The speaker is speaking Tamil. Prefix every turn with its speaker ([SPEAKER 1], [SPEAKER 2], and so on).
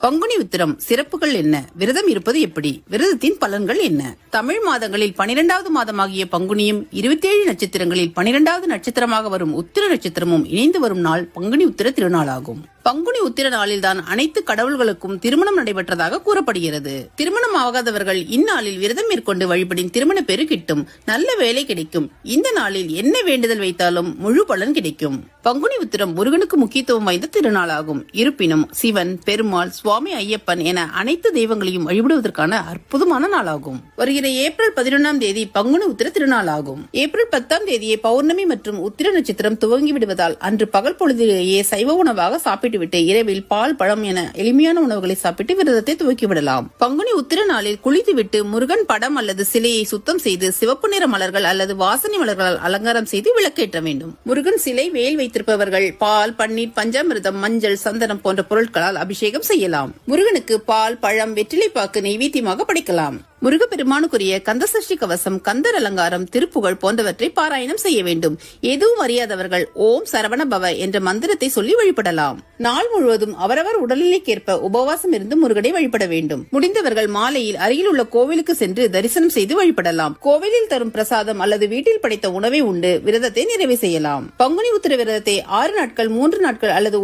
[SPEAKER 1] பங்குனி உத்திரம் சிறப்புகள் என்ன? விரதம் இருப்பது எப்படி? விரதத்தின் பலன்கள் என்ன? தமிழ் மாதங்களில் 12வது மாதமாகிய பங்குனியும் 27 நட்சத்திரங்களில் 12வது நட்சத்திரமாக வரும் உத்திர நட்சத்திரமும் இணைந்து வரும் நாள் பங்குனி உத்திர திருநாளாகும். பங்குனி உத்திர நாளில்தான் அனைத்து கடவுள்களுக்கும் திருமணம் நடைபெற்றதாக கூறப்படுகிறது. திருமணம் ஆகாதவர்கள் இந்நாளில் விரதம் மேற்கொண்டு வழிபடின் திருமண பேறு கிட்டும், நல்ல வேலை கிடைக்கும். இந்த நாளில் என்ன வேண்டுதல் வைத்தாலும் முழு பலன் கிடைக்கும். பங்குனி உத்திரம் முருகனுக்கு முக்கியத்துவம் வாய்ந்த திருநாளாகும். இருப்பினும் சிவன், பெருமாள், சுவாமி ஐயப்பன் என அனைத்து தெய்வங்களையும் வழிபடுவதற்கான அற்புதமான நாளாகும். வருகிற ஏப்ரல் 11ஆம் தேதி பங்குனி உத்திர திருநாளாகும். ஏப்ரல் 10ஆம் தேதியே பௌர்ணமி மற்றும் உத்திர நட்சத்திரம் துவங்கி விடுவதால் அன்று பகல் பொழுதிலேயே சைவ உணவாக சாப்பிட்டுவிட்டு இரவில் பால், பழம் என எளிமையான உணவுகளை சாப்பிட்டு விரதத்தை துவக்கிவிடலாம். பங்குனி உத்திர நாளில் குளித்துவிட்டு முருகன் படம் அல்லது சிலையை சுத்தம் செய்து சிவப்பு நிற மலர்கள் அல்லது வாசனை மலர்களால் அலங்காரம் செய்து விளக்கேற்ற வேண்டும். முருகன் சிலை வேல் வைத்திருப்பவர்கள் பால், பன்னீர், பஞ்சாமிர்தம், மஞ்சள், சந்தனம் போன்ற பொருட்களால் அபிஷேகம் செய்யலாம். முருகனுக்கு பால், பழம், வெற்றிலைப்பாக்கு நெய்வேத்தியமாக படைக்கலாம். முருகப்பெருமானுக்குரிய கந்தசஷ்டி கவசம், கந்தர் அலங்காரம், திருப்புகழ் போன்றவற்றை பாராயணம் செய்ய வேண்டும். எதுவும் அறியாதவர்கள் ஓம் சரவண பவ என்ற மந்திரத்தை சொல்லி வழிபடலாம். நாள் முழுவதும் அவரவர் உடல்நிலைக்கேற்ப உபவாசம் இருந்து முருகனை வழிபட வேண்டும். முடிந்தவர்கள் மாலையில் அருகில் உள்ள கோவிலுக்கு சென்று தரிசனம் செய்து வழிபடலாம். கோவிலில் தரும் பிரசாதம் அல்லது வீட்டில் படைத்த உணவை உண்டு விரதத்தை நிறைவு செய்யலாம். பங்குனி உத்திர விரதத்தை 6 நாட்கள், 3 நாட்கள் அல்லது